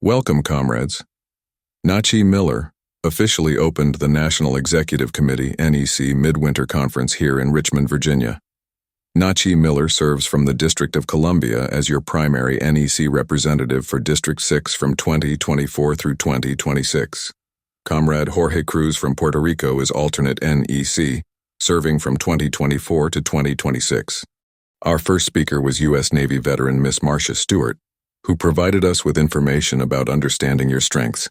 Welcome, comrades. Nachi Miller officially opened the National Executive Committee NEC MidWinter Conference here in Richmond, Virginia. Nachi Miller serves from the District of Columbia as your primary NEC representative for District 6 from 2024 through 2026. Comrade Jorge Cruz from Puerto Rico is alternate NEC, serving from 2024 to 2026. Our first speaker was U.S. Navy veteran Miss Marcia Stewart, who provided us with information about understanding your strengths.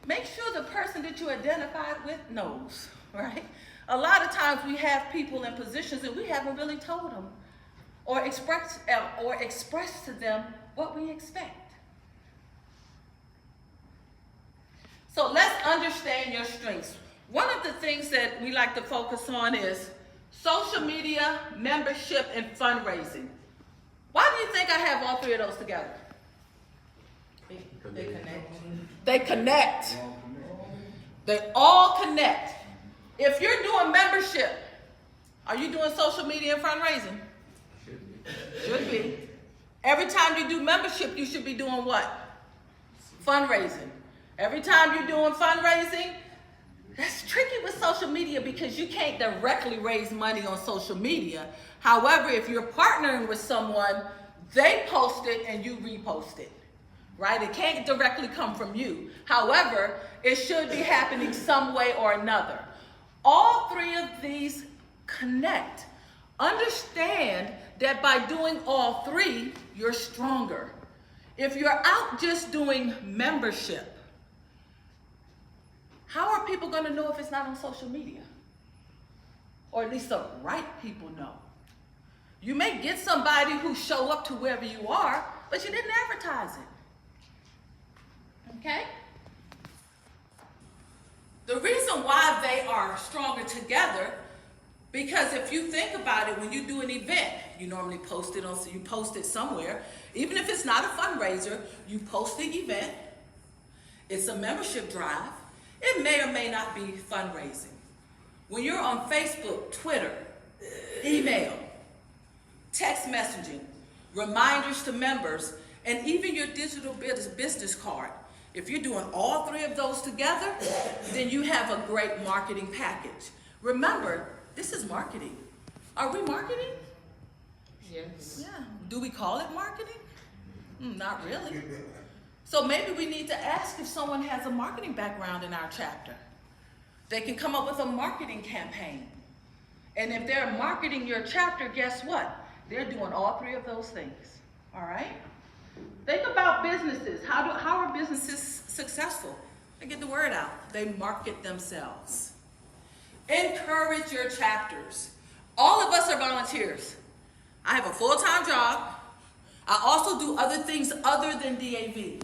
Make sure the person that you identified with knows, right? A lot of times we have people in positions and we haven't really told them or expressed to them what we expect. So let's understand your strengths. One of the things that we like to focus on is social media, membership, and fundraising. Why do you think I have all three of those together? They connect. They connect. They all connect. If you're doing membership, are you doing social media and fundraising? Should be. Every time you do membership, you should be doing what? Fundraising. Every time you're doing fundraising, that's tricky with social media because you can't directly raise money on social media. However, if you're partnering with someone, they post it and you repost it, right? It can't directly come from you. However, it should be happening some way or another. All three of these connect. Understand that by doing all three, you're stronger. If you're out just doing membership, how are people going to know if it's not on social media? Or at least the right people know. You may get somebody who show up to wherever you are, but you didn't advertise it. Okay? The reason why they are stronger together, because if you think about it, when you do an event, you normally post it somewhere. Even if it's not a fundraiser, you post the event. It's a membership drive. It may or may not be fundraising. When you're on Facebook, Twitter, email, text messaging, reminders to members, and even your digital business card, if you're doing all three of those together, then you have a great marketing package. Remember, this is marketing. Are we marketing? Yes. Yeah. Do we call it marketing? Not really. So maybe we need to ask if someone has a marketing background in our chapter. They can come up with a marketing campaign. And if they're marketing your chapter, guess what? They're doing all three of those things, all right? Think about businesses. How are businesses successful? They get the word out. They market themselves. Encourage your chapters. All of us are volunteers. I have a full-time job. I also do other things other than DAV.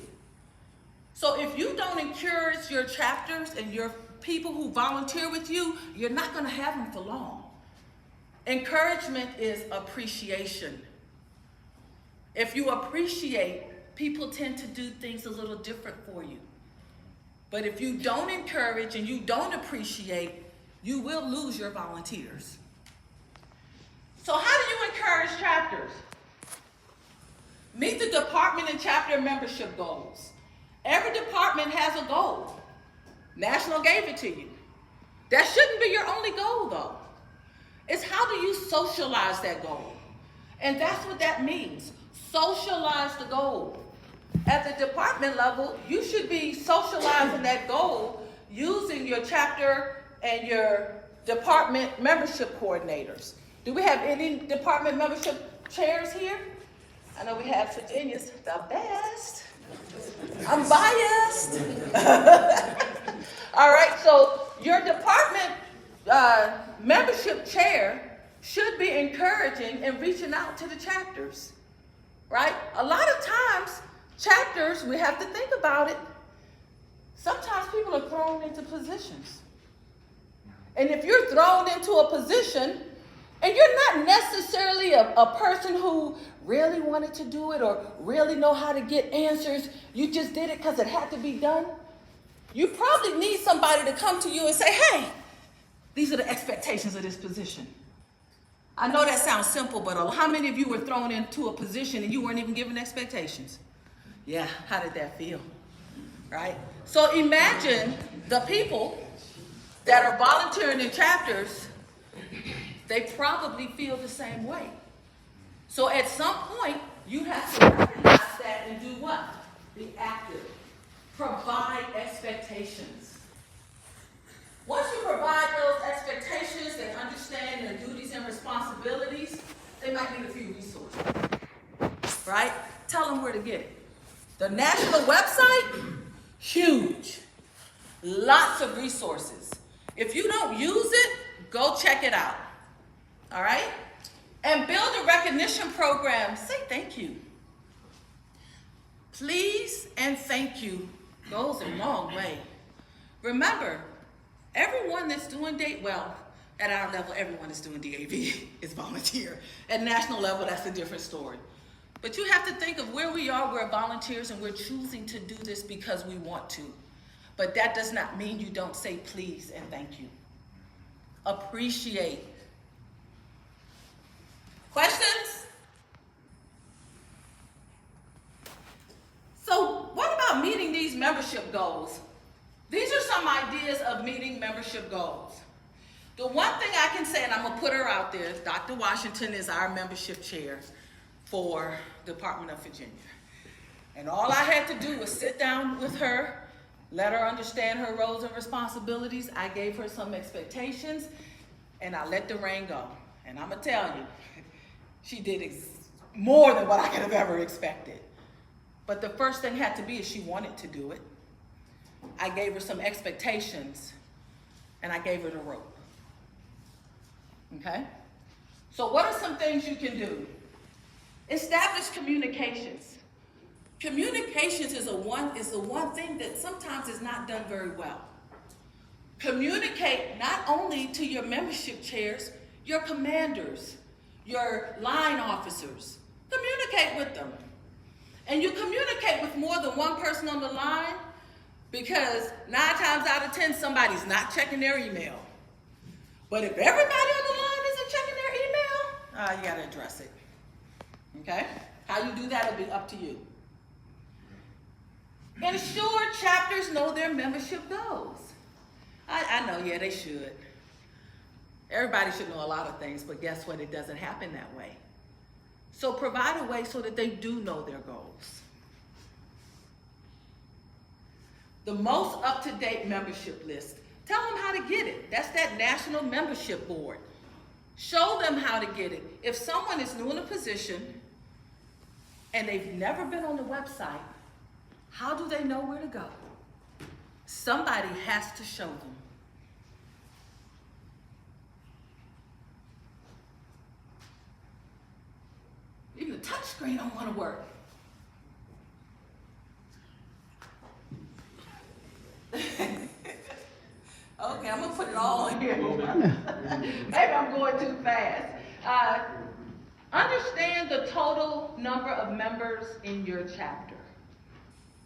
So if you don't encourage your chapters and your people who volunteer with you, you're not going to have them for long. Encouragement is appreciation. If you appreciate, people tend to do things a little different for you. But if you don't encourage and you don't appreciate, you will lose your volunteers. So how do you encourage chapters? Meet the department and chapter membership goals. Every department has a goal. National gave it to you. That shouldn't be your only goal, though. It's how do you socialize that goal? And that's what that means. Socialize the goal. At the department level, you should be socializing that goal using your chapter and your department membership coordinators. Do we have any department membership chairs here? I know we have Virginia's the best. I'm biased. All right, so your department membership chair should be encouraging and reaching out to the chapters, right? A lot of times, chapters, we have to think about it. Sometimes people are thrown into positions. And if you're thrown into a position, and you're not necessarily a person who really wanted to do it or really know how to get answers, you just did it because it had to be done, you probably need somebody to come to you and say, hey, these are the expectations of this position. I know that sounds simple, but how many of you were thrown into a position and you weren't even given expectations? Yeah, how did that feel? Right? So imagine the people that are volunteering in chapters, they probably feel the same way. So at some point, you have to recognize that and do what? Be active. Provide expectations. Once you provide those expectations, they understand their duties and responsibilities, they might need a few resources, right? Tell them where to get it. The national website, huge. Lots of resources. If you don't use it, go check it out, all right? And build a recognition program. Say thank you. Please and thank you goes a long way. Remember, everyone that's doing at our level, everyone that's doing DAV is volunteer. At national level, that's a different story. But you have to think of where we are, we're volunteers, and we're choosing to do this because we want to. But that does not mean you don't say please and thank you. Appreciate. Questions? So what about meeting these membership goals? These are some ideas of meeting membership goals. The one thing I can say, and I'm gonna put her out there, Dr. Washington is our membership chair for Department of Virginia. And all I had to do was sit down with her, let her understand her roles and responsibilities. I gave her some expectations, and I let the rein go. And I'm gonna tell you, she did more than what I could have ever expected. But the first thing had to be is she wanted to do it. I gave her some expectations, and I gave her the rope. Okay? So what are some things you can do? Establish communications. Communications is the one thing that sometimes is not done very well. Communicate not only to your membership chairs, your commanders, your line officers. Communicate with them. And you communicate with more than one person on the line because 9 times out of 10, somebody's not checking their email. But if everybody on the line isn't checking their email, you gotta address it. Okay? How you do that will be up to you. Ensure chapters know their membership goals. I know, yeah, they should. Everybody should know a lot of things, but guess what? It doesn't happen that way. So provide a way so that they do know their goals. The most up-to-date membership list. Tell them how to get it. That's that National Membership Board. Show them how to get it. If someone is new in a position and they've never been on the website, how do they know where to go? Somebody has to show them. Even the touch screen don't want to work. Okay, I'm gonna put it all in here. Maybe I'm going too fast. Understand the total number of members in your chapter.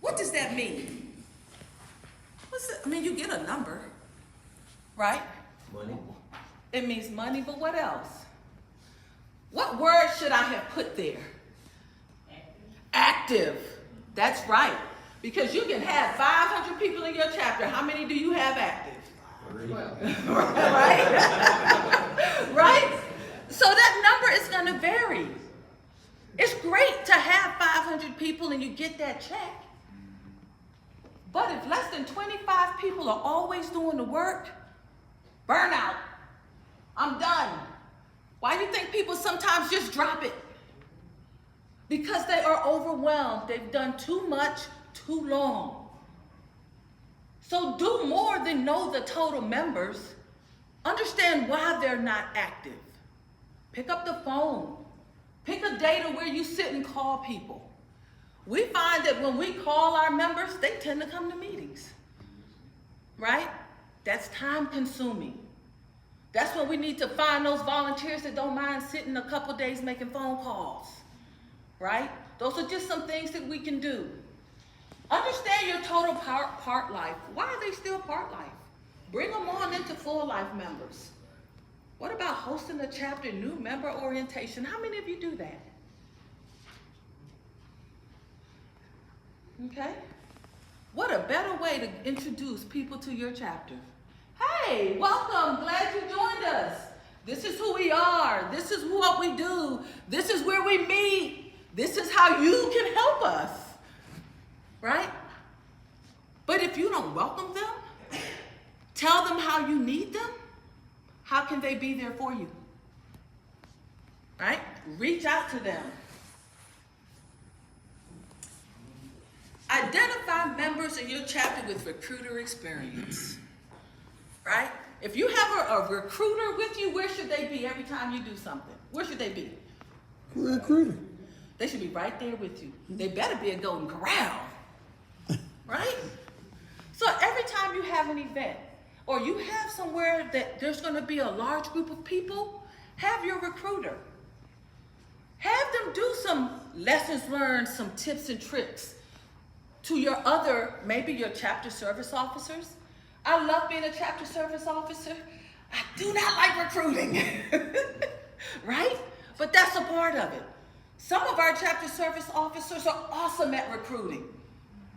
What does that mean? You get a number, right? Money. It means money, but what else? What word should I have put there? Active. That's right. Because you can have 500 people in your chapter. How many do you have active? 12. Right? Right? So that number is going to vary. It's great to have 500 people and you get that check. But if less than 25 people are always doing the work, burnout. I'm done. Why do you think people sometimes just drop it? Because they are overwhelmed. They've done too much, too long. So do more than know the total members. Understand why they're not active. Pick up the phone. Pick a day to where you sit and call people. We find that when we call our members, they tend to come to meetings, right? That's time consuming. That's when we need to find those volunteers that don't mind sitting a couple days making phone calls, right? Those are just some things that we can do. Understand your total part life. Why are they still part life? Bring them on into full life members. What about hosting a chapter new member orientation? How many of you do that? Okay? What a better way to introduce people to your chapter. Hey, welcome. Glad you joined us. This is who we are. This is what we do. This is where we meet. This is how you can help us. Right? But if you don't welcome them, tell them how you need them, how can they be there for you? Right? Reach out to them. Identify members in your chapter with recruiter experience. Right? If you have a recruiter with you, where should they be every time you do something? Where should they be? Recruiter. They should be right there with you. They better be a Golden Corral. Right? So every time you have an event, or you have somewhere that there's going to be a large group of people, have your recruiter. Have them do some lessons learned, some tips and tricks to your other, maybe your chapter service officers. I love being a chapter service officer. I do not like recruiting, right? But that's a part of it. Some of our chapter service officers are awesome at recruiting.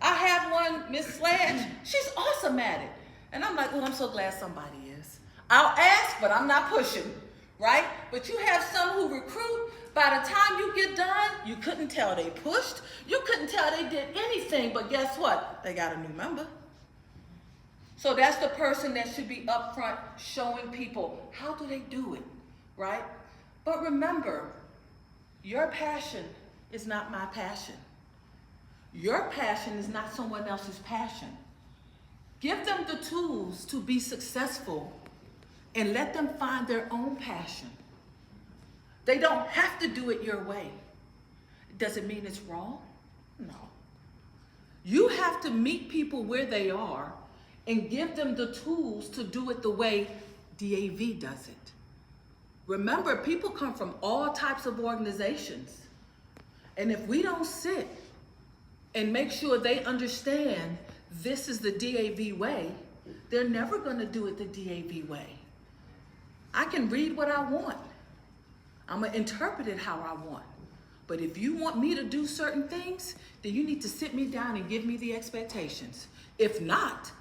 I have one, Miss Sledge, she's awesome at it. And I'm like, oh, I'm so glad somebody is. I'll ask, but I'm not pushing, right? But you have some who recruit, by the time you get done, you couldn't tell they pushed, you couldn't tell they did anything, but guess what? They got a new member. So that's the person that should be up front showing people, how do they do it, right? But remember, your passion is not my passion. Your passion is not someone else's passion. Give them the tools to be successful and let them find their own passion. They don't have to do it your way. Does it mean it's wrong? No. You have to meet people where they are and give them the tools to do it the way DAV does it. Remember, people come from all types of organizations. And if we don't sit and make sure they understand this is the DAV way, they're never going to do it the DAV way. I can read what I want. I'm going to interpret it how I want. But if you want me to do certain things, then you need to sit me down and give me the expectations. If not,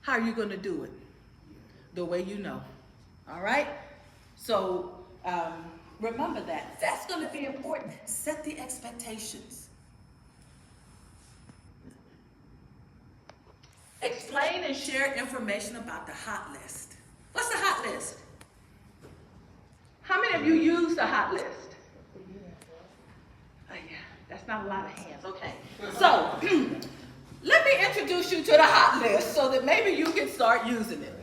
how are you going to do it? The way you know. All right? So remember that. That's going to be important. Set the expectations. Explain and share information about the hot list. What's the hot list? How many of you use the hot list? Oh yeah, that's not a lot of hands. Okay. So let me introduce you to the hot list so that maybe you can start using it.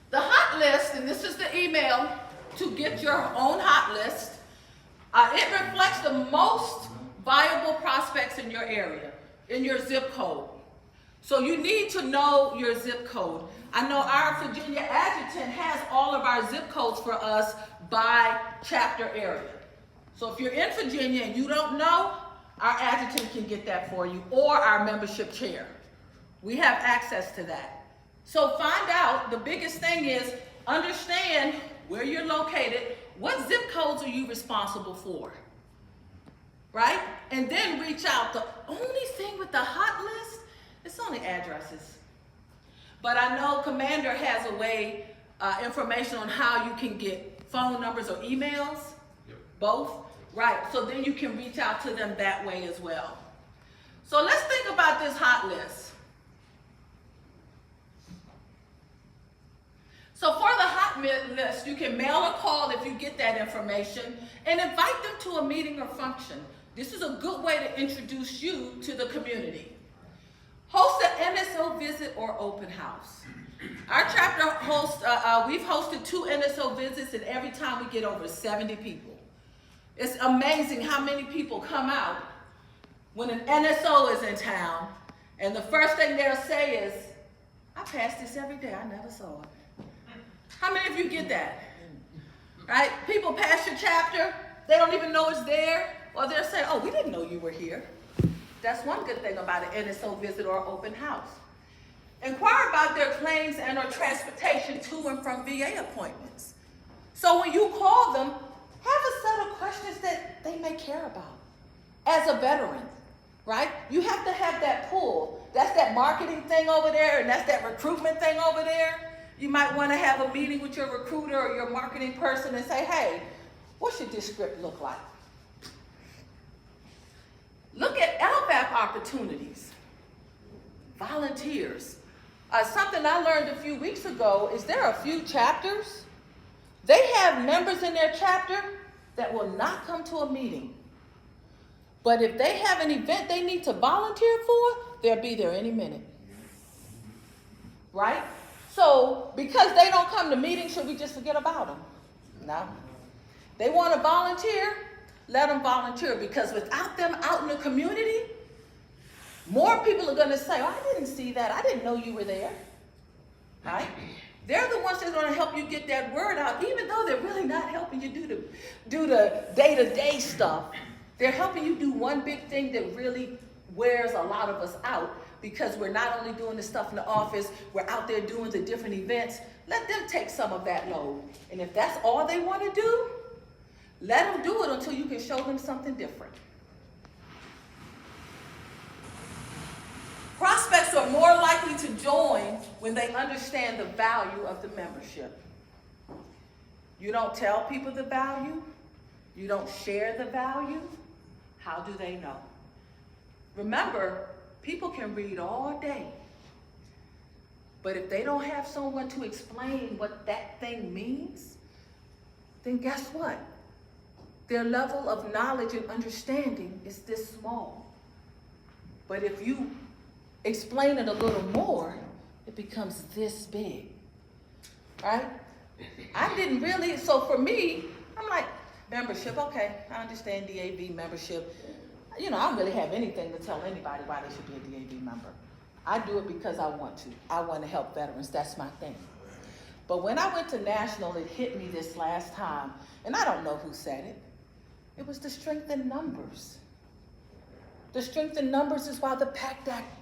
The hot list, and this is the email to get your own hot list. It reflects the most viable prospects in your area, in your zip code. So you need to know your zip code. I know our Virginia adjutant has all of our zip codes for us by chapter area. So if you're in Virginia and you don't know, our adjutant can get that for you, or our membership chair. We have access to that. So find out, the biggest thing is understand where you're located, what zip codes are you responsible for, right? And then reach out. The only thing with the hot list, it's only addresses. But I know Commander has a way, information on how you can get phone numbers or emails, both, right? So then you can reach out to them that way as well. So let's think about this hot list. So for the hot list, you can mail or call if you get that information and invite them to a meeting or function. This is a good way to introduce you to the community. Host an NSO visit or open house. Our chapter hosts, we've hosted 2 NSO visits, and every time we get over 70 people. It's amazing how many people come out when an NSO is in town, and the first thing they'll say is, I pass this every day, I never saw it. How many of you get that? Right? People pass your chapter, they don't even know it's there, or they'll say, oh, we didn't know you were here. That's one good thing about an NSO visit or open house. Inquire about their claims and or transportation to and from VA appointments. So when you call them, have a set of questions that they may care about. As a veteran, right? You have to have that pull. That's that marketing thing over there, and that's that recruitment thing over there. You might want to have a meeting with your recruiter or your marketing person and say, hey, what should this script look like? Look at LVAP opportunities, volunteers. Something I learned a few weeks ago is there are a few chapters. They have members in their chapter that will not come to a meeting. But if they have an event they need to volunteer for, they'll be there any minute. Right? So, because they don't come to meetings, should we just forget about them? No. They want to volunteer, let them volunteer, because without them out in the community, more people are going to say, oh, I didn't see that. I didn't know you were there. Right? They're the ones that are going to help you get that word out, even though they're really not helping you do the day-to-day stuff. They're helping you do one big thing that really wears a lot of us out, because we're not only doing the stuff in the office, we're out there doing the different events. Let them take some of that load. And if that's all they want to do, let them do it until you can show them something different. Prospects are more likely to join when they understand the value of the membership. You don't tell people the value. You don't share the value. How do they know? Remember, people can read all day, but if they don't have someone to explain what that thing means, then guess what? Their level of knowledge and understanding is this small. But if you explain it a little more, it becomes this big, right? I didn't really, so for me, I'm like, membership, okay, I understand DAV membership. You know, I don't really have anything to tell anybody why they should be a DAV member. I do it because I want to. I want to help veterans, that's my thing. But when I went to national, it hit me this last time, and I don't know who said it. It was the strength in numbers. The strength in numbers is why the PACT Act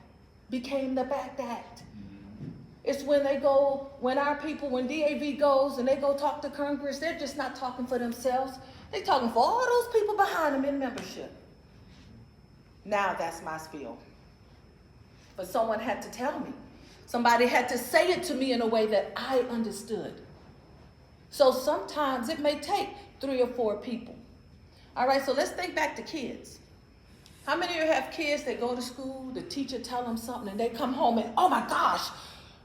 became the PACT Act. It's when our people, when DAV goes and they go talk to Congress, they're just not talking for themselves. They're talking for all those people behind them in membership. Now that's my spiel. But someone had to tell me. Somebody had to say it to me in a way that I understood. So sometimes it may take 3 or 4 people. All right, so let's think back to kids. How many of you have kids that go to school, the teacher tell them something, and they come home and, oh my gosh,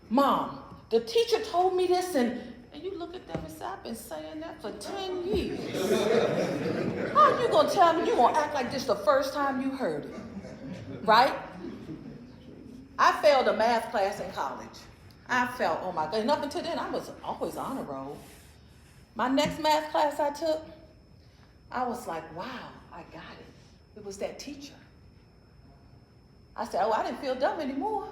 Mom, the teacher told me this, and you look at them and say, I've been saying that for 10 years. How are you going to tell me you're going to act like this the first time you heard it? Right? I failed a math class in college. I felt, oh my God, and up until then, I was always on a roll. My next math class I took, I was like, wow, I got it. It was that teacher. I said, oh, I didn't feel dumb anymore.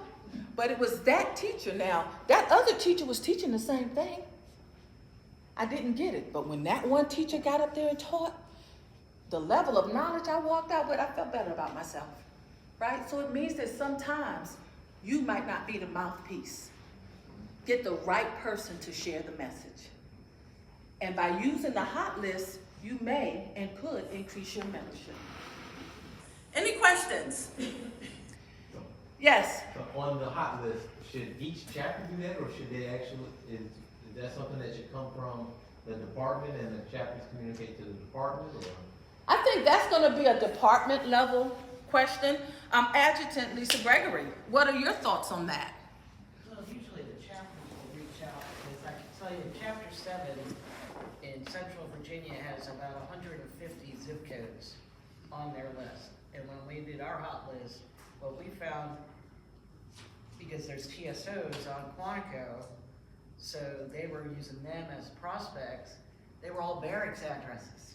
But it was that teacher. Now, that other teacher was teaching the same thing. I didn't get it. But when that one teacher got up there and taught, the level of knowledge I walked out with, I felt better about myself. Right? So it means that sometimes you might not be the mouthpiece. Get the right person to share the message. And by using the hot list, you may and could increase your membership. Any questions? Yes? So on the hot list, should each chapter do that, or should they actually, is that something that should come from the department and the chapters communicate to the department? Or? I think that's going to be a department level question. Adjutant Lisa Gregory, what are your thoughts on that? Well, usually the chapters will reach out, because I can tell you chapter 7 in Central Virginia has about 150 zip codes on their list. And when we did our hot list, what we found, because there's TSOs on Quantico, so they were using them as prospects, they were all barracks addresses.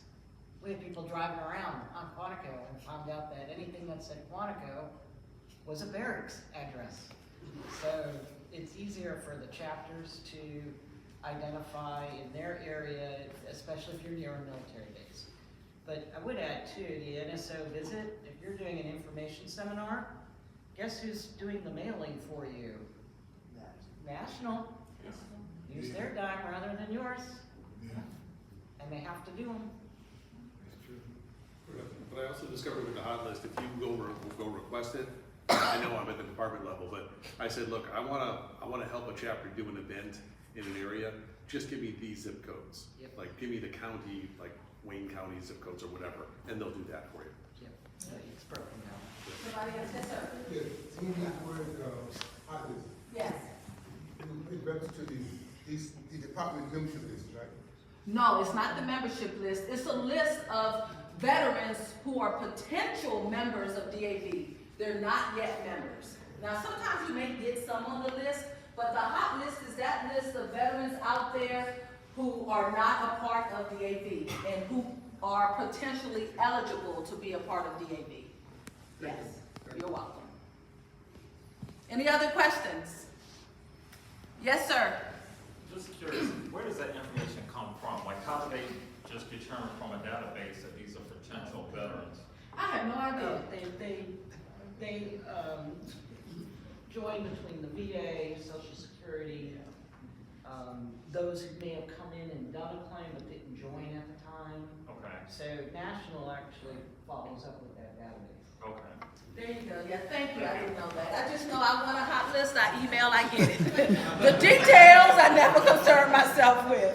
We had people driving around on Quantico and found out that anything that said Quantico was a barracks address. So it's easier for the chapters to identify in their area, especially if you're near a military base. But I would add too, the NSO visit, if you're doing an information seminar, guess who's doing the mailing for you? National. Use their dime rather than yours. Yeah, And they have to do them. that's true. But I also discovered with the hot list, if you go request it, I know I'm at the department level, but I said, look, I wanna help a chapter do an event in an area, just give me these zip codes. Yep. Like, give me the county, like Wayne County zip codes or whatever, and they'll do that for you. Yep, so it's broken down. Somebody else, yes, sir? Yes, you need the word, hot list. Yes. In reference to the department membership list, right? No, it's not the membership list. It's a list of veterans who are potential members of DAV. They're not yet members. Now, sometimes you may get some on the list, but the hot list is that list of veterans out there who are not a part of DAV and who are potentially eligible to be a part of DAV. Yes, you're welcome. Any other questions? Yes, sir. Just curious, where does that information come from? Like, how do they just determine from a database that these are potential veterans? I have no idea. They join between the VA, Social Security, those who may have come in and done a claim but didn't join at the time. Okay, So National actually follows up with that database. okay. There you go. Yeah, thank you. I didn't know that. I just know I want a hot list. I email, I get it. The details I never concern myself with.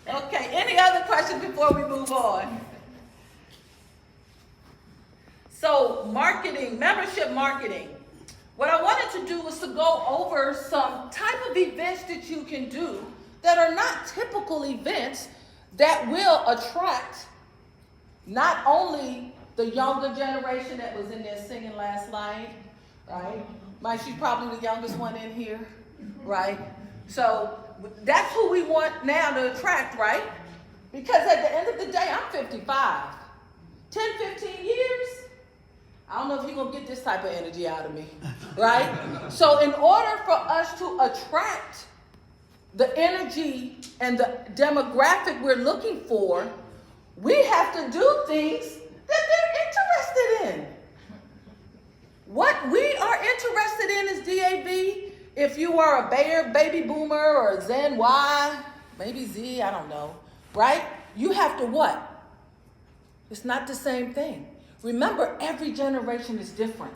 Okay, any other questions before we move on? So marketing, membership marketing. What I wanted to do was to go over some type of events that you can do that are not typical events that will attract not only the younger generation that was in there singing last night, right? She's probably the youngest one in here, right? So that's who we want now to attract, right? Because at the end of the day, I'm 55. 10, 15 years, I don't know if you're going to get this type of energy out of me, right? So in order for us to attract the energy and the demographic we're looking for, we have to do things that they're interested in. What we are interested in is DAV. If you are a baby boomer or a Gen Y, maybe Z, I don't know, right? You have to what? It's not the same thing. Remember, every generation is different.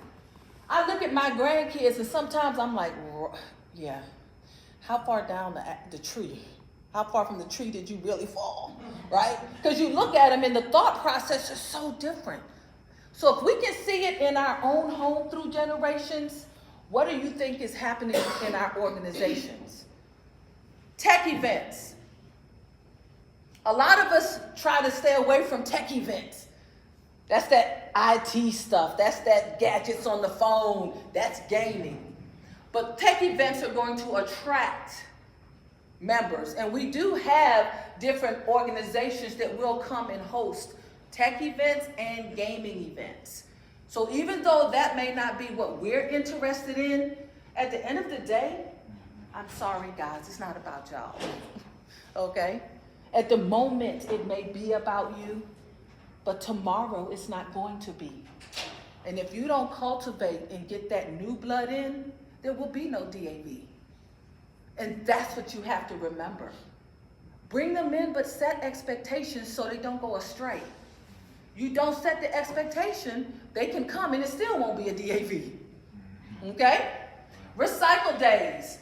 I look at my grandkids and sometimes I'm like, yeah, how far down the tree? How far from the tree did you really fall, right? Because you look at them and the thought process is so different. So if we can see it in our own home through generations, what do you think is happening in our organizations? Tech events. A lot of us try to stay away from tech events. That's that IT stuff. That's that gadgets on the phone. That's gaming. But tech events are going to attract members. And we do have different organizations that will come and host tech events and gaming events. So even though that may not be what we're interested in, at the end of the day, I'm sorry guys, it's not about y'all, okay? At the moment, it may be about you, but tomorrow it's not going to be. And if you don't cultivate and get that new blood in, there will be no DAV. And that's what you have to remember. Bring them in, but set expectations so they don't go astray. You don't set the expectation, they can come and it still won't be a DAV. Okay? Recycle days,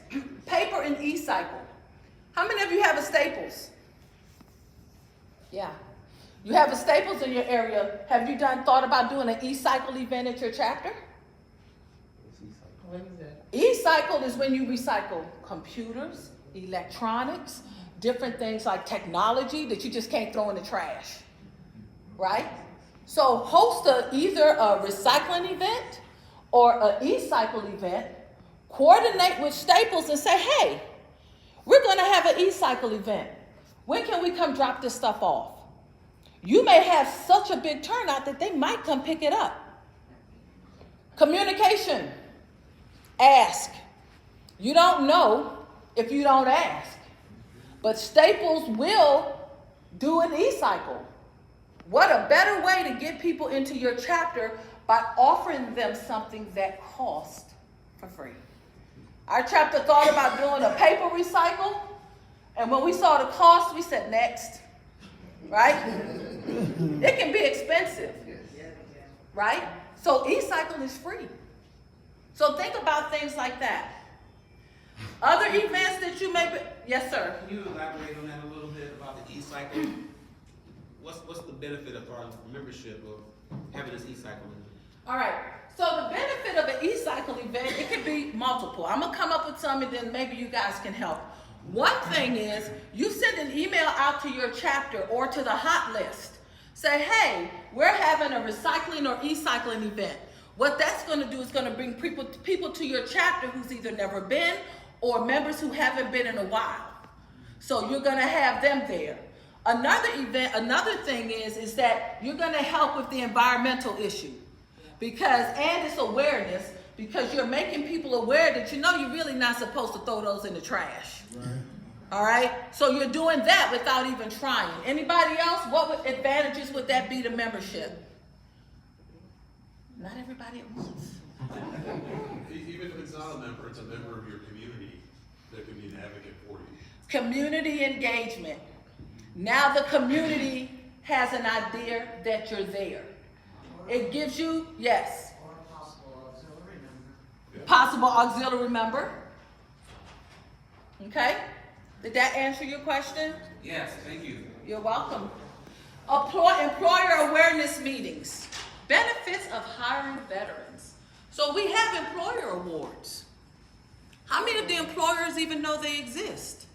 paper and e-cycle. How many of you have a Staples? Yeah. You have a Staples in your area. Have you thought about doing an e-cycle event at your chapter? What is that? E-cycle is when you recycle computers, electronics, different things like technology that you just can't throw in the trash, right? So host either a recycling event or an e-cycle event, coordinate with Staples and say, hey, we're gonna have an e-cycle event. When can we come drop this stuff off? You may have such a big turnout that they might come pick it up. Communication. Ask. You don't know if you don't ask. But Staples will do an e-cycle. What a better way to get people into your chapter by offering them something that costs for free. Our chapter thought about doing a paper recycle, and when we saw the cost, we said next, right? It can be expensive. right? So e-cycle is free. So think about things like that. Other events that you may be, yes, sir. Can you elaborate on that a little bit about the e-cycle? What's the benefit of our membership of having this e-cycle? All right. So the benefit of an e-cycle event, it could be multiple. I'm gonna come up with some and then maybe you guys can help. One thing is you send an email out to your chapter or to the hot list. Say, hey, we're having a recycling or e-cycling event. What that's gonna do is gonna bring people to your chapter who's either never been or members who haven't been in a while. So you're gonna have them there. Another thing is that you're gonna help with the environmental issue. And it's awareness, because you're making people aware that you're really not supposed to throw those in the trash. Right. All right? So you're doing that without even trying. Anybody else? What advantages would that be to membership? Not everybody at once. Even if it's not a member, it's a member of your community that can be an advocate for you. Community engagement. Now the community has an idea that you're there. It gives you, yes. Or a possible auxiliary member. Possible auxiliary member. Okay? Did that answer your question? Yes, thank you. You're welcome. Employer awareness meetings. Benefits of hiring veterans. So we have employer awards. How many of the employers even know they exist?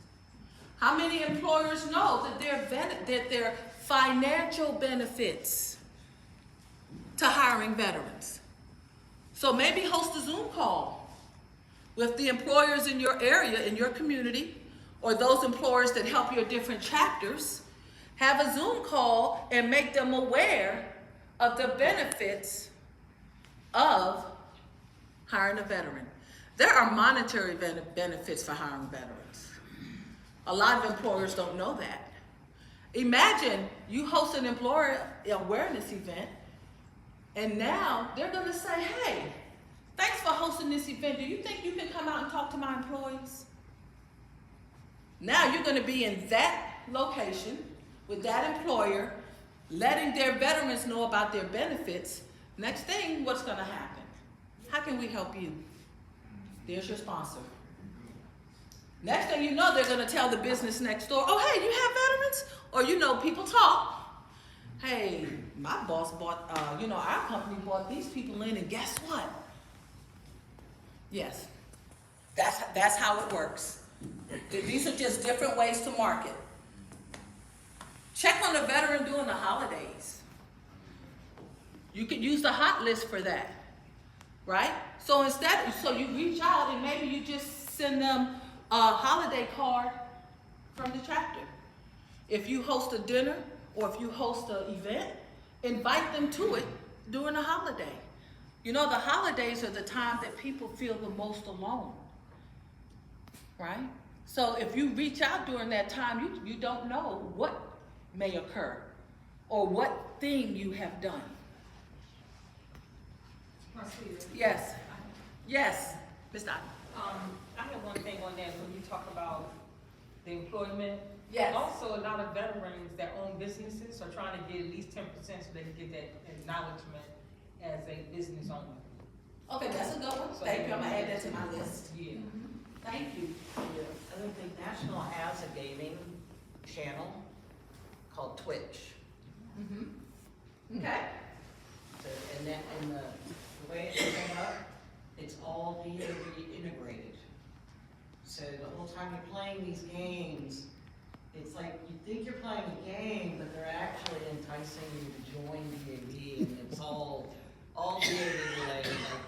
How many employers know that there are financial benefits to hiring veterans? So maybe host a Zoom call with the employers in your area, in your community, or those employers that help your different chapters. Have a Zoom call and make them aware of the benefits of hiring a veteran. There are monetary benefits for hiring veterans. A lot of employers don't know that. Imagine you host an employer awareness event, and now they're gonna say, hey, thanks for hosting this event. Do you think you can come out and talk to my employees? Now you're gonna be in that location with that employer, letting their veterans know about their benefits. Next thing, what's gonna happen? How can we help you? There's your sponsor. Next thing you know, they're gonna tell the business next door, oh, hey, you have veterans? Or people talk. Hey, my boss bought, our company bought these people in, and guess what? Yes, that's how it works. These are just different ways to market. Check on the veteran during the holidays. You could use the hot list for that, right? So you reach out and maybe you just send them a holiday card from the chapter. If you host a dinner or if you host an event, invite them to it during the holiday. The holidays are the time that people feel the most alone, right? So if you reach out during that time, you don't know what may occur or what thing you have done. Marcia. Yes. Yes, Ms. Dottie. I have one thing on that when you talk about the employment. Yes. Also, a lot of veterans that own businesses are trying to get at least 10% so they can get that acknowledgement as a business owner. Okay, that's a good one. Thank you. I'm gonna add that to my list. Yeah. Thank you. I don't think National has a gaming channel called Twitch. Okay. So, and the way it's set up, it's all integrated. So the whole time you're playing these games, it's like you think you're playing a game, but they're actually enticing you to join D&D, and it's all D&D related. Like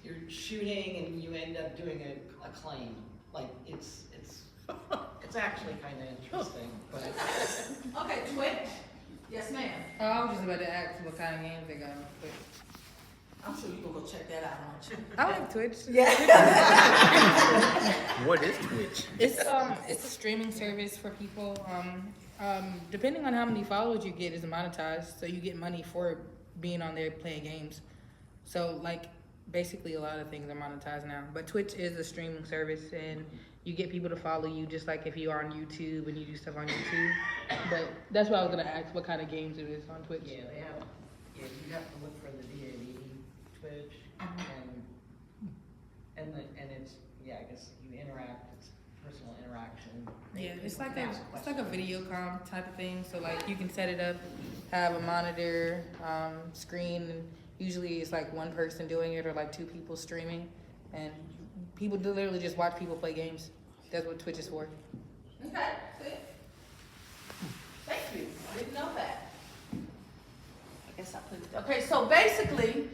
you're shooting and you end up doing a claim. Like it's actually kind of interesting. But Okay, Twitch. Yes, ma'am. I was just about to ask what kind of games they got on Twitch. I'm sure you gonna go check that out, aren't you? I like Twitch. Yeah. What is Twitch? It's a streaming service for people. Depending on how many followers you get, is monetized, so you get money for being on there playing games. So basically a lot of things are monetized now. But Twitch is a streaming service, and you get people to follow you just like if you are on YouTube and you do stuff on YouTube. But that's why I was gonna ask what kind of games it is on Twitch. yeah, they have Yeah, you have to look for the DAD Twitch, and it's, yeah, I guess you interact, it's personal interaction. Yeah, it's People like can a ask it's like a questions. video comm type of thing. So like you can set it up, have a monitor, screen, and usually it's like one person doing it or like two people streaming, and people literally just watch people play games. That's what Twitch is for. Okay, see? Thank you, I didn't know that. I guess I put it, okay, so basically,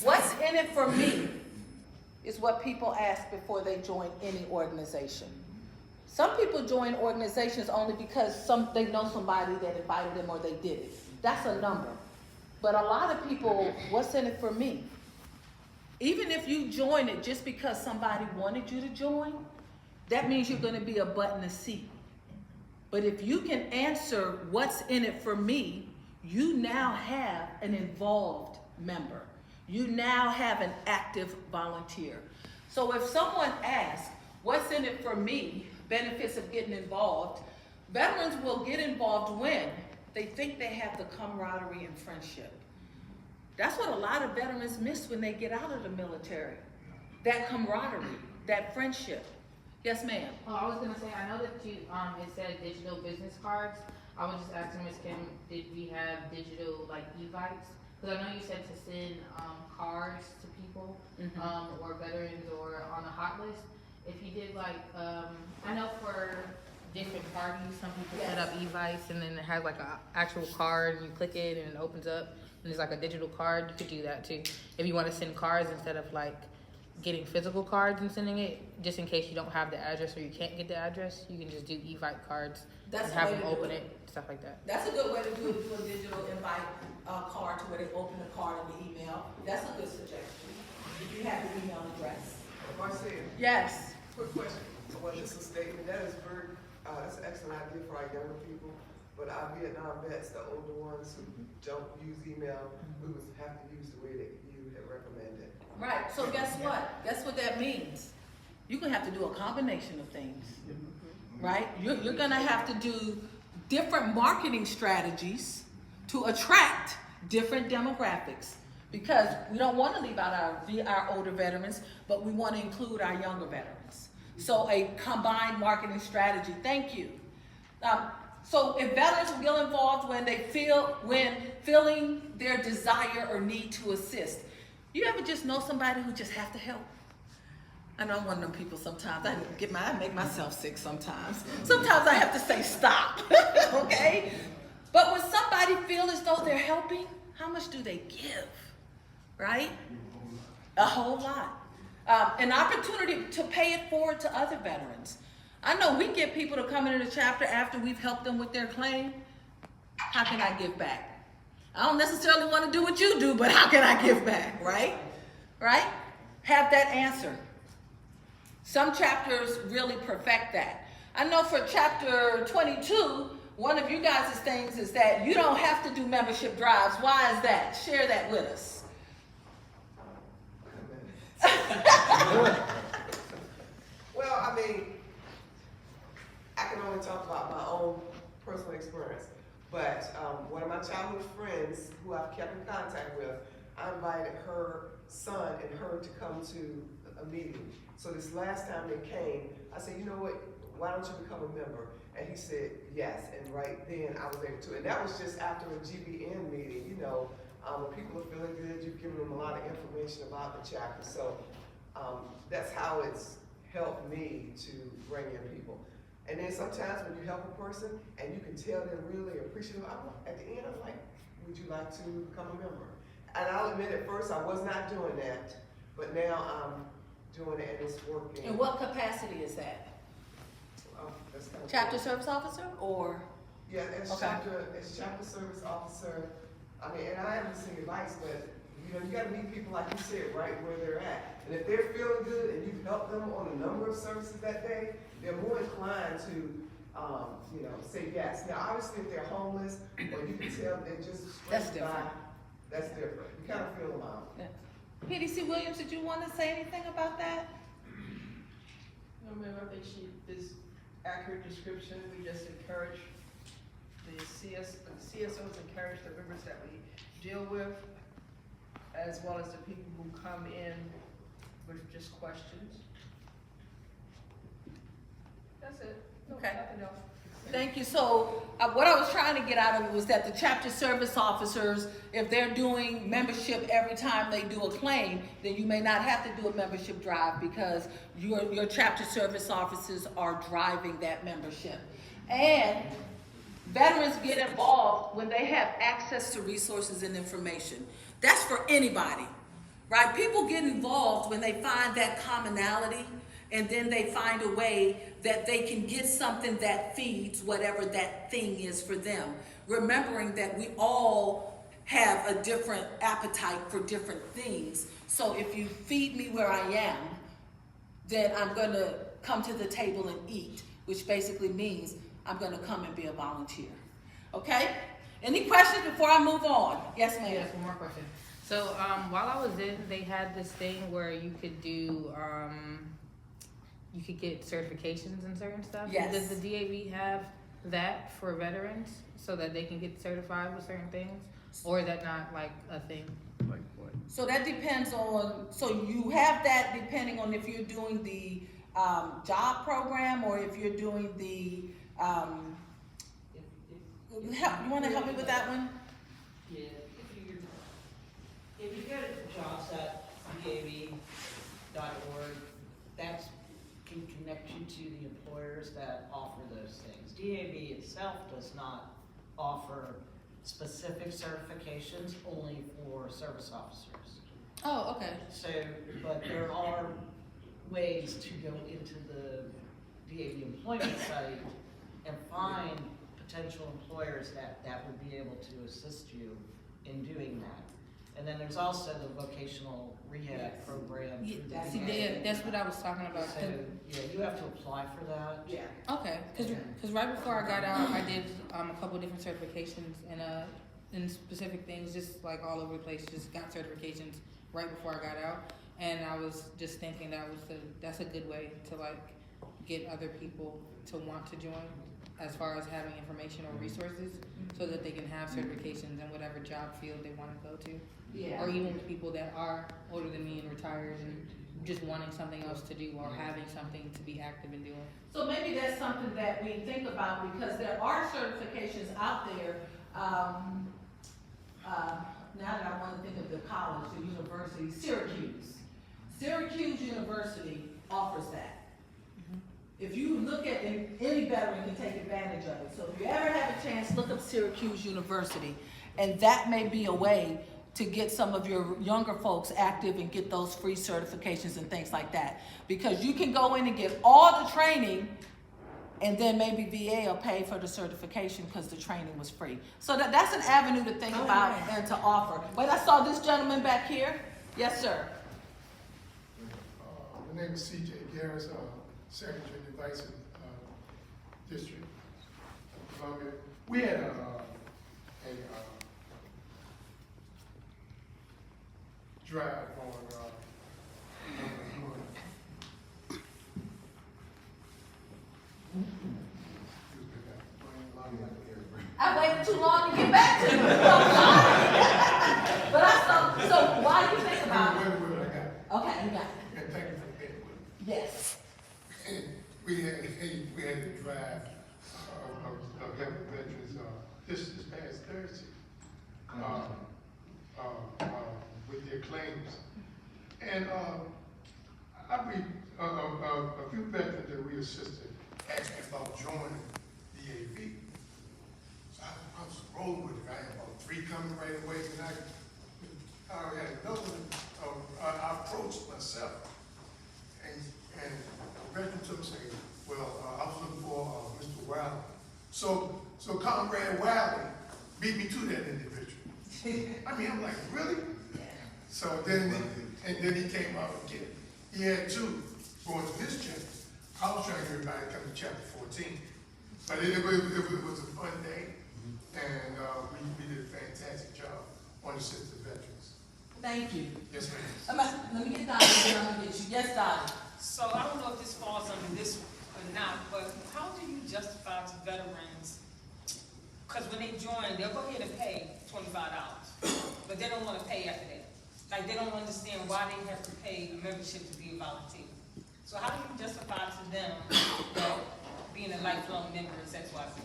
what's in it for me is what people ask before they join any organization. Some people join organizations only because they know somebody that invited them or they did it. That's a number. But a lot of people, what's in it for me? Even if you join it just because somebody wanted you to join, that means you're gonna be a butt in a seat. But if you can answer what's in it for me, you now have an involved member. You now have an active volunteer. So if someone asks, what's in it for me, benefits of getting involved, veterans will get involved when they think they have the camaraderie and friendship. That's what a lot of veterans miss when they get out of the military. That camaraderie, that friendship. Yes, ma'am. Oh, I was gonna say, I know that you it said digital business cards. I was just asking Ms. Kim, did we have digital like e-bikes? Because I know you said to send cards to people, or veterans or on a hot list. If you did like, I know for different parties, some people set up e-bikes and then it has like an actual card and you click it and it opens up and there's like a digital card. You could do that too. If you want to send cards instead of like getting physical cards and sending it, just in case you don't have the address or you can't get the address, you can just do e-bike cards That's and have the way them to do open it. it, stuff like that. That's a good way to do it, do a digital invite card to where they open the card in the email. That's a good suggestion. If you have the email address. Marcia, Yes. quick question. Well, this is a statement, that is very, that's an excellent idea for our younger people, but our Vietnam vets, the older ones who don't use email, we would have to use the way that you had recommended. Right, so guess what? Guess what that means? You're gonna have to do a combination of things, right? You're gonna have to do different marketing strategies to attract different demographics. Because we don't wanna leave out our older veterans, but we wanna include our younger veterans. So a combined marketing strategy, thank you. So if veterans will get involved when feeling their desire or need to assist. You ever just know somebody who just have to help? I know I'm one of them people sometimes. I make myself sick sometimes. Sometimes I have to say stop, okay? But when somebody feels as though they're helping, how much do they give, right? A whole lot. An opportunity to pay it forward to other veterans. I know we get people to come into the chapter after we've helped them with their claim. How can I give back? I don't necessarily want to do what you do, but how can I give back, right? Right? Have that answer. Some chapters really perfect that. I know for chapter 22, one of you guys' things is that you don't have to do membership drives. Why is that? Share that with us. Well, I mean, I can only talk about my own personal experience, but one of my childhood friends who I've kept in contact with, I invited her son and her to come to a meeting. So this last time they came, I said, you know what, why don't you become a member? And he said, yes, and right then I was able to. And that was just after a GBN meeting, you know, when people are feeling good, you've given them a lot of information about the chapter. So that's how it's helped me to bring in people. And then sometimes when you help a person and you can tell they're really appreciative, at the end I'm like, would you like to become a member? And I'll admit at first I was not doing that, but now I'm doing it and it's working. In what capacity is that? That's kind of Chapter service officer or? Yeah, it's Okay. chapter service officer. I mean, and I haven't seen advice, but you know, you gotta meet people like you said, right where they're at. And if they're feeling good and you've helped them on a number of services that day, they're more inclined to, you know, say yes. Now, obviously, if they're homeless or you can tell they're just That's stressed by, different. that's different. You kind of feel them out. Yeah. PDC Williams, did you want to say anything about that? No, ma'am, I think this accurate description, we just encourage the CSOs encourage the members that we deal with, as well as the people who come in with just questions. That's it. No, Okay. nothing else. Thank you. So what I was trying to get out of it was that the chapter service officers, if they're doing membership every time they do a claim, then you may not have to do a membership drive because your chapter service officers are driving that membership. And veterans get involved when they have access to resources and information. That's for anybody, right? People get involved when they find that commonality, and then they find a way that they can get something that feeds whatever that thing is for them. Remembering that we all have a different appetite for different things. So if you feed me where I am, then I'm gonna come to the table and eat, which basically means I'm gonna come and be a volunteer. Okay? Any questions before I move on? Yes, ma'am. Yes, one more question. So while I was in, they had this thing where you could do, you could get certifications and certain stuff. Yes. Does the DAV have that for veterans so that they can get certified with certain things? Or is that not like a thing? Like what? So that depends on, so you have that depending on if you're doing the job program or if you're doing the, you wanna help me with that one? Yeah, if you go to jobs.dav.org, that's can connect you to the employers that offer those things. DAV itself does not offer specific certifications, only for service officers. Oh, okay. So, but there are ways to go into the DAV employment site and find potential employers that would be able to assist you in doing that. And then there's also the vocational rehab program. Yeah, through the See, VA. that's what I was talking about. So, yeah, you have to apply for that. Yeah. Okay, because right before I got out, I did a couple different certifications in specific things, just like all over the place. Just got certifications right before I got out, and I was just thinking that's a good way to like get other people to want to join, as far as having information or resources, so that they can have certifications in whatever job field they want to go to. Yeah. Or even people that are older than me and retired and just wanting something else to do or having something to be active in doing. So maybe that's something that we think about because there are certifications out there. Now that I want to think of the college, the university, Syracuse University offers that. If you look at, any veteran can take advantage of it. So if you ever have a chance, look up Syracuse University. And that may be a way to get some of your younger folks active and get those free certifications and things like that. Because you can go in and get all the training, and then maybe VA will pay for the certification because the training was free. So that's an avenue to think about and to offer. Wait, I saw this gentleman back here. Yes, sir. My name is C.J. Garris, Secretary of the Vice District of Columbia. We had a drive on I waited too long to get back to you. I'm sorry. But I saw, so why do you think about it? Okay, you got it. And thank you for being with me. Yes. We had a drive of veterans this past Thursday with their claims. And a few veterans that we assisted asked me about joining the AV. So I was rolling with it. I had about 3 coming right away, and I already had another one. I approached myself, and the veteran took me and said, well, I was looking for Mr. Wiley. So Comrade Wiley beat me to that individual. I mean, I'm like, really? So then he came out again. He had 2 going to his chapter. I was trying to get everybody to come to chapter 14. But it was a fun day, and we did a fantastic job on assisting veterans. Thank you. Yes, ma'am. Let me get Dottie, then I'm gonna get you. Yes, Dottie. So I don't know if this falls under this or not, but how do you justify to veterans Cause when they join, they'll go ahead and pay $25, but they don't wanna pay after that. Like, they don't understand why they have to pay a membership to be a volunteer. So how do you justify to them that being a lifelong member is XYZ?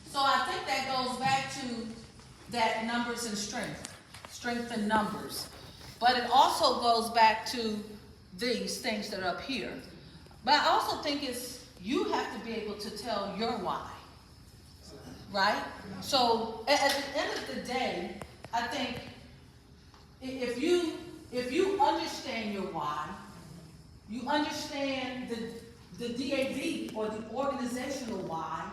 So I think that goes back to that numbers and strength in numbers. But it also goes back to these things that are up here. But I also think you have to be able to tell your why, right? So at the end of the day, I think if you understand your why, you understand the DAV or the organizational why,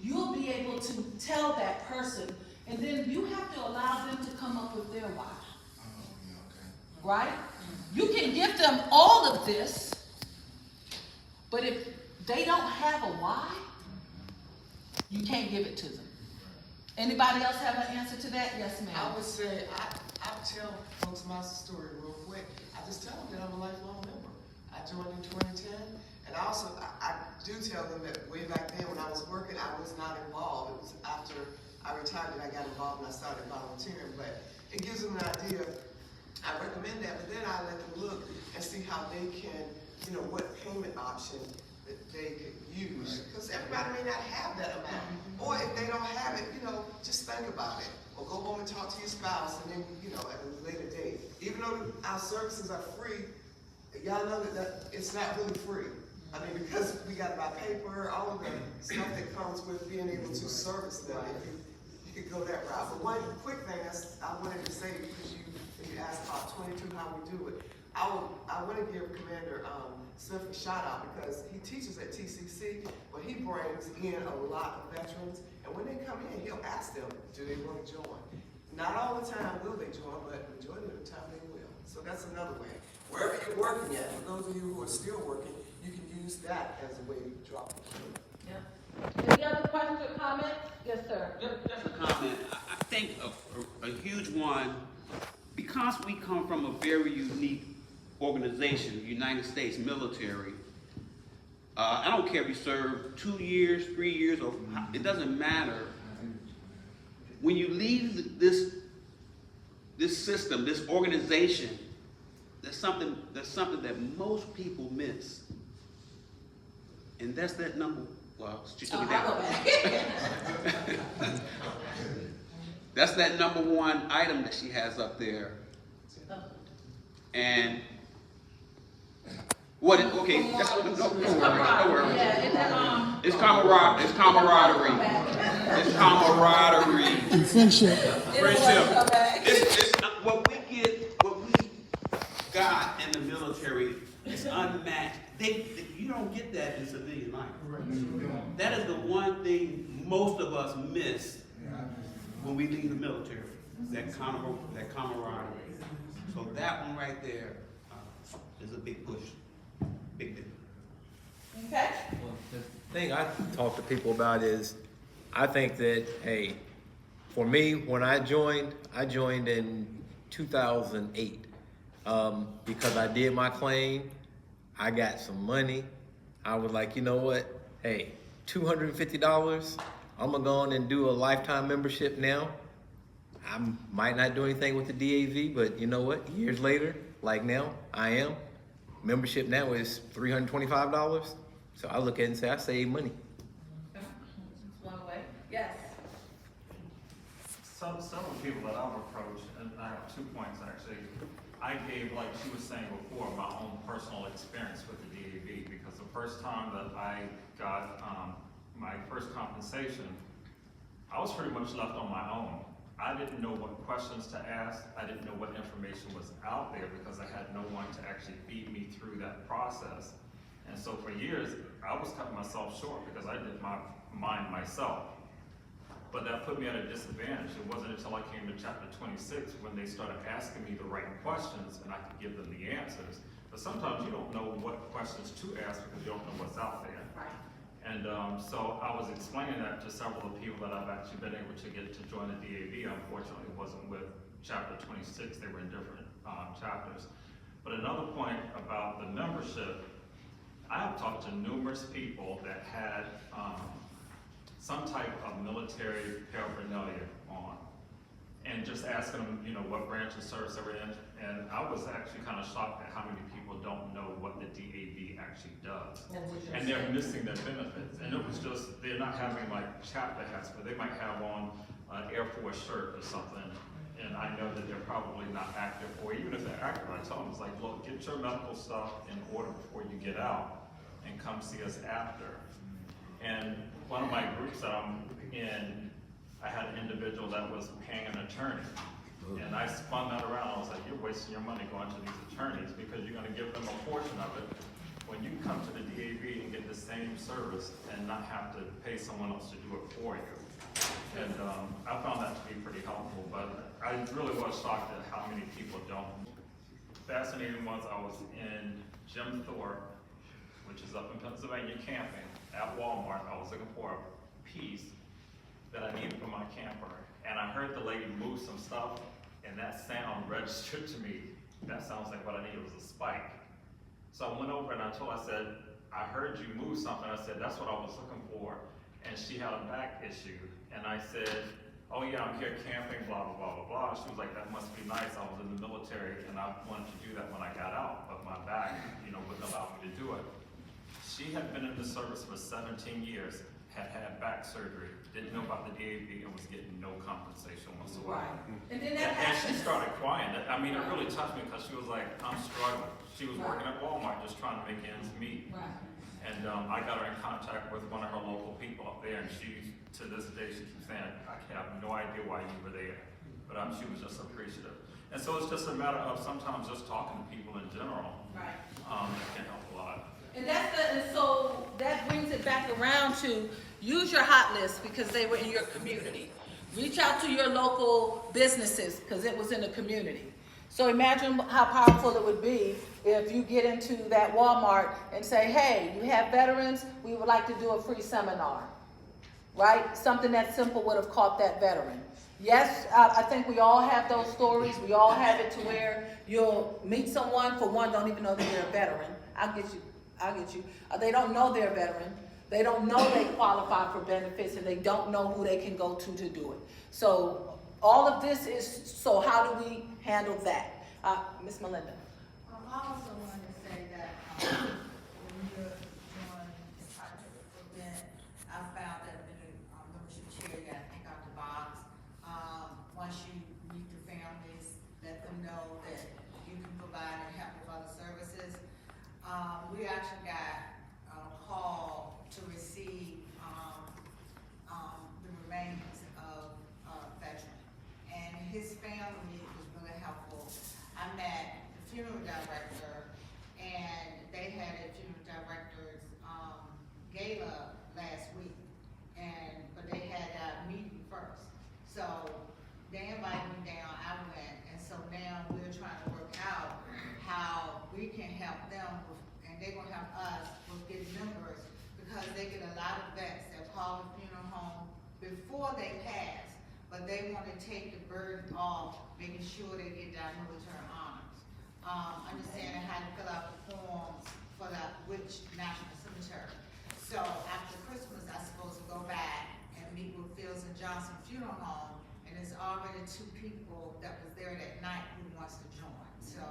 you'll be able to tell that person, and then you have to allow them to come up with their why. Right? You can give them all of this, but if they don't have a why, you can't give it to them. Anybody else have an answer to that? Yes, ma'am. I would say, I tell folks my story real quick. I just tell them that I'm a lifelong member. I joined in 2010, and also I do tell them that way back then when I was working, I was not involved. It was after I retired that I got involved and I started volunteering, but it gives them an idea. I recommend that, but then I let them look and see how they can, what payment option that they could use. Because everybody may not have that amount. Or if they don't have it, just think about it. Or go home and talk to your spouse, and then, at a later date. Even though our services are free, y'all know that it's not really free. I mean, because we got to buy paper, all of the stuff that comes with being able to service them. If you could go that route. But one quick thing I wanted to say, because you asked about 22, how we do it. I want to give Commander Smith a shout out because he teaches at TCC, but he brings in a lot of veterans, and when they come in, he'll ask them, do they want to join? Not all the time will they join, but majority of the time they will. So that's another way. Wherever you're working at, for those of you who are still working, you can use that as a way to drop it. Yeah. Any other questions or comments? Yes, sir. Just a comment. I think a huge one, because we come from a very unique organization, United States military. I don't care if you serve 2 years, 3 years, or it doesn't matter. When you leave this system, this organization, there's something that most people miss, and that's that number. Well, she took it down. That's that number one item that she has up there. And what? Okay, that's what. No worry. Yeah, it's camaraderie. It's camaraderie. It's camaraderie. And friendship. It's what we got in the military is unmatched. You don't get that in civilian life. That is the one thing most of us miss when we leave the military. That camaraderie. So that one right there is a big push. Big deal. Okay. Well, the thing I talk to people about is, I think that, hey, for me, when I joined in 2008 because I did my claim, I got some money. I was like, you know what? Hey, $250, I'm gonna go on and do a lifetime membership now. I might not do anything with the DAV, but you know what? Years later, like now, I am. Membership now is $325. So I look at it and say, I save money. One way. Yes. Several people that I've approached, and I have 2 points actually. I gave, like she was saying before, my own personal experience with the DAV, because the first time that I got my first compensation, I was pretty much left on my own. I didn't know what questions to ask. I didn't know what information was out there because I had no one to actually feed me through that process. And so for years, I was cutting myself short because I did my mind myself. But that put me at a disadvantage. It wasn't until I came to chapter 26 when they started asking me the right questions and I could give them the answers. But sometimes you don't know what questions to ask because you don't know what's out there. Right. And so I was explaining that to several of the people that I've actually been able to get to join the DAV. Unfortunately, it wasn't with chapter 26. They were in different chapters. But another point about the membership, I have talked to numerous people that had some type of military paraphernalia on. And just asking them, you know, what branch of service they were in. And I was actually kind of shocked at how many people don't know what the DAV actually does. And they're missing their benefits. And it was just, they're not having like chapter hats, but they might have on an Air Force shirt or something. And I know that they're probably not active, or even if they're active, I tell them, it's like, look, get your medical stuff in order before you get out and come see us after. And one of my groups that I'm in, I had an individual that was paying an attorney. And I spun that around. I was like, you're wasting your money going to these attorneys because you're going to give them a portion of it when you come to the DAV and get the same service and not have to pay someone else to do it for you. And I found that to be pretty helpful, but I really was shocked at how many people don't. Fascinating was I was in Jim Thorpe, which is up in Pennsylvania, camping at Walmart. I was looking for a piece that I needed for my camper. And I heard the lady move some stuff, and that sound registered to me. That sounds like what I needed was a spike. So I went over and I said, I heard you move something. I said, that's what I was looking for. And she had a back issue. And I said, oh yeah, I'm here camping, blah, blah, blah, blah, blah. She was like, that must be nice. I was in the military and I wanted to do that when I got out, but my back, you know, wouldn't allow me to do it. She had been in the service for 17 years, had had back surgery, didn't know about the DAV, and was getting no compensation whatsoever. Right. And then that And she happens. started crying. I mean, it really touched me because she was like, I'm struggling. She was working at Walmart just trying to make ends meet. Right. And I got her in contact with one of her local people up there, and she, to this day, she keeps saying, I have no idea why you were there. But she was just appreciative. And so it's just a matter of sometimes just talking to people in general. Right. That can help a lot. And so that brings it back around to use your hot list because they were in your community. Reach out to your local businesses because it was in the community. So imagine how powerful it would be if you get into that Walmart and say, hey, you have veterans, we would like to do a free seminar, right? Something that simple would have caught that veteran. Yes, I think we all have those stories. We all have it to where you'll meet someone, for one, don't even know that they're a veteran. I'll get you. They don't know they're a veteran. They don't know they qualify for benefits, and they don't know who they can go to do it. So all of this is, so how do we handle that? Ms. Melinda. I also wanted to say that when you're doing this type of event, I found that in the membership chair, you got to pick out the box. Once you meet the families, let them know that you can provide and help with other services. We actually got a call to receive the remains of a veteran, and his family was really helpful. I met the funeral director, and they had a funeral director's gala last week, but they had a meeting first. So they invited me down, I went, and so now we're trying to work out how we can help them with, and they're gonna help us with getting members, because they get a lot of vets that call the funeral home before they pass, but they wanna take the burden off, making sure they get their military honors. Understanding how to fill out the forms for which national cemetery. So after Christmas, I'm supposed to go back and meet with Fields and Johnson Funeral Home, and there's already 2 people that was there that night who wants to join. So,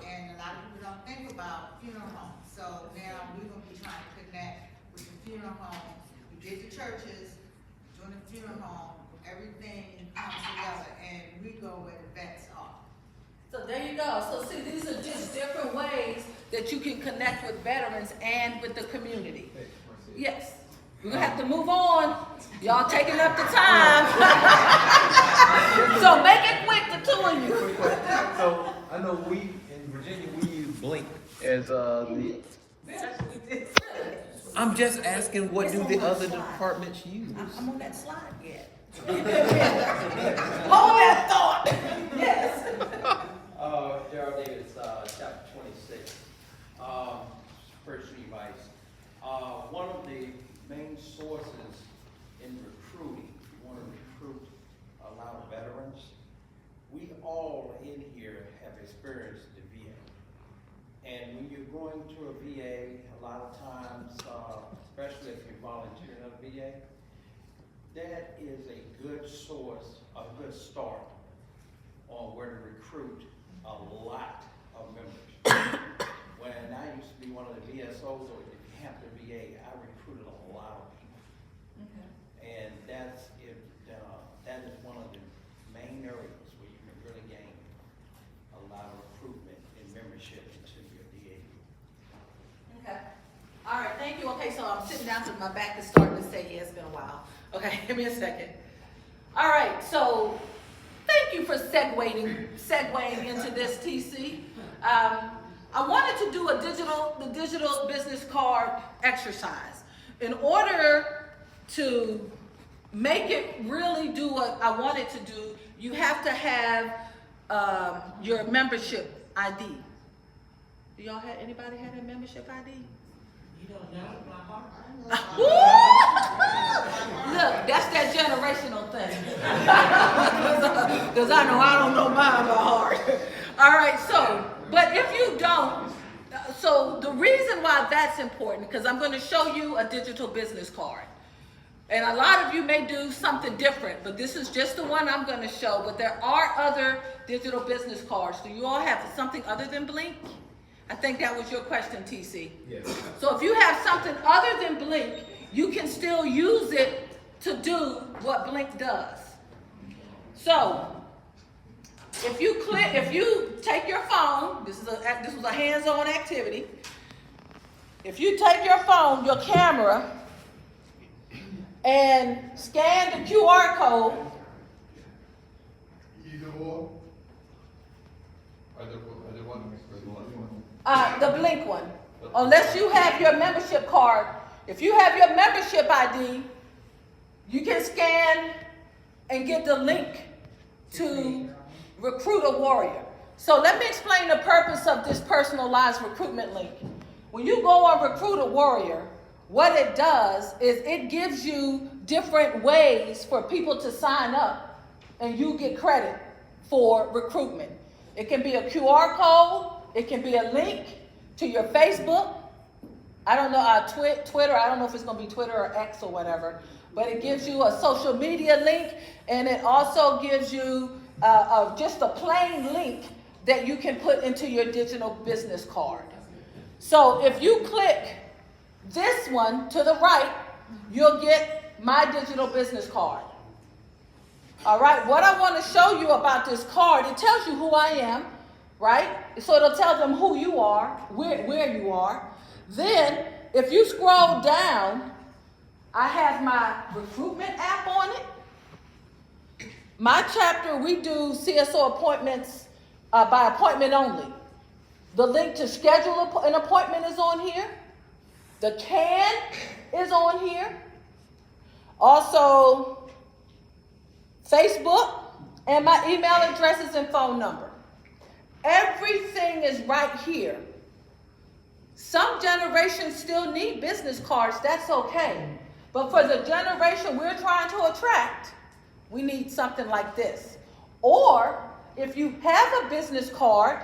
and a lot of people don't think about funeral homes. So now we're gonna be trying to connect with the funeral homes. We did the churches, join the funeral home, everything comes together, and we go where the vets are. So there you go. So see, these are just different ways that you can connect with veterans and with the community. Yes. We're gonna have to move on. Y'all taking up the time. So make it quick, the 2 of you. So I know we, in Virginia, we use Blink as the. I'm just asking, what do the other departments use? I'm on that slide yet. Hold that thought. Yes. Gerald Davis, chapter 26, First Street Vice. One of the main sources in recruiting, if you want to recruit a lot of veterans, we all in here have experienced the VA. And when you're going to a VA, a lot of times, especially if you're volunteering at a VA, that is a good source, a good start on where to recruit a lot of members. When I used to be one of the VSOs or the Hampton VA, I recruited a lot of people. Okay. And that is one of the main areas where you can really gain a lot of recruitment in membership into your DA. Okay. All right, thank you. Okay, so I'm sitting down to my back is starting to say, yeah, it's been a while. Okay, give me a second. All right, so thank you for segueing into this, TC. I wanted to do the digital business card exercise. In order to make it really do what I want it to do, you have to have your membership ID. Do y'all have, anybody have a membership ID? You don't know my heart? Look, that's that generational thing. Because I know I don't know mine by heart. All right, so, but if you don't, so the reason why that's important, because I'm going to show you a digital business card. And a lot of you may do something different, but this is just the one I'm going to show. But there are other digital business cards. Do you all have something other than Blink? I think that was your question, TC. Yes. So if you have something other than Blink, you can still use it to do what Blink does. So if you take your phone, this was a hands-on activity. If you take your phone, your camera, and scan the QR code. Either or. The Blink one. Unless you have your membership card. If you have your membership ID, you can scan and get the link to Recruit a Warrior. So let me explain the purpose of this personalized recruitment link. When you go on Recruit a Warrior, what it does is it gives you different ways for people to sign up and you get credit for recruitment. It can be a QR code, it can be a link to your Facebook. I don't know, Twitter, I don't know if it's gonna be Twitter or X or whatever, but it gives you a social media link, and it also gives you just a plain link that you can put into your digital business card. So if you click this one to the right, you'll get my digital business card. All right, what I want to show you about this card, it tells you who I am, right? So it'll tell them who you are, where you are. Then, if you scroll down, I have my recruitment app on it. My chapter, we do CSO appointments by appointment only. The link to schedule an appointment is on here. The CAN is on here. Also, Facebook, and my email addresses and phone number. Everything is right here. Some generations still need business cards, that's okay. But for the generation we're trying to attract, we need something like this. Or, if you have a business card,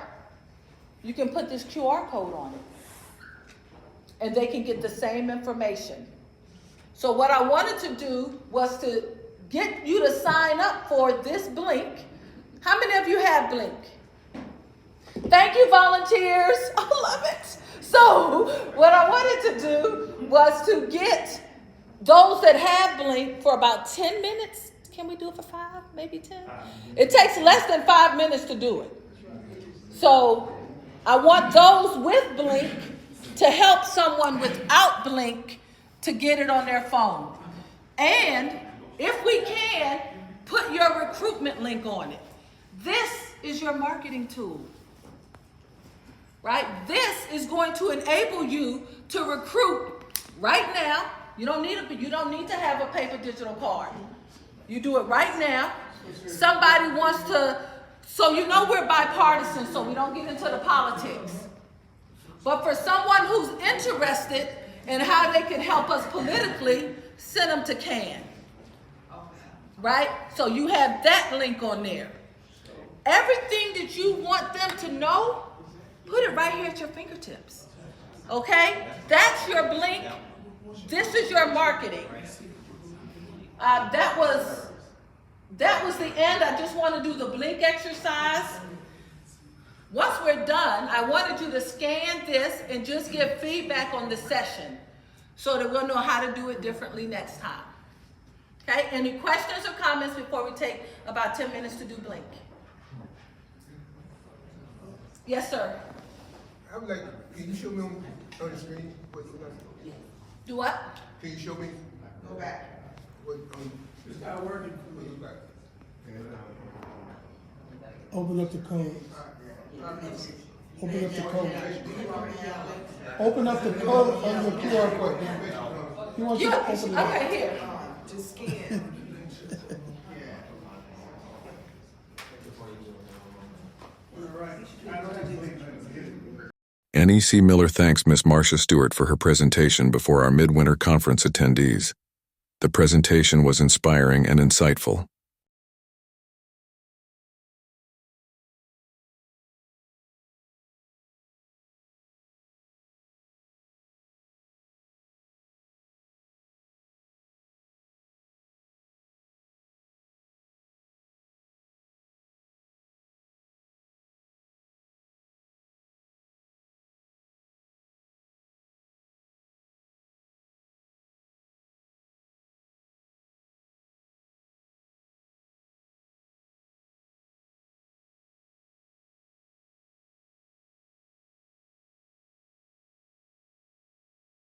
you can put this QR code on it. And they can get the same information. So what I wanted to do was to get you to sign up for this Blink. How many of you have Blink? Thank you, volunteers. I love it. So what I wanted to do was to get those that have Blink for about 10 minutes. Can we do it for 5, maybe 10? It takes less than 5 minutes to do it. So I want those with Blink to help someone without Blink to get it on their phone. And if we can, put your recruitment link on it. This is your marketing tool, right? This is going to enable you to recruit right now. You don't need to have a paper digital card. You do it right now. Somebody wants to, so you know we're bipartisan, so we don't get into the politics. But for someone who's interested in how they can help us politically, send them to CAN. Right? So you have that link on there. Everything that you want them to know, put it right here at your fingertips. Okay? That's your Blink. This is your marketing. That was the end. I just want to do the blink exercise. Once we're done, I wanted you to scan this and just give feedback on the session so that we'll know how to do it differently next time. Okay, any questions or comments before we take about 10 minutes to do blink? Yes, sir. I would like, can you show me on the screen what you're gonna do? Do what? Can you show me? Go back. What, it's not working. What you got? Open up the code. Open up the code. Open up the code on your QR code. He wants you to open it up. Okay, here. Just scan. NEC Miller thanks Ms. Marcia Stewart for her presentation before our Midwinter Conference attendees. The presentation was inspiring and insightful.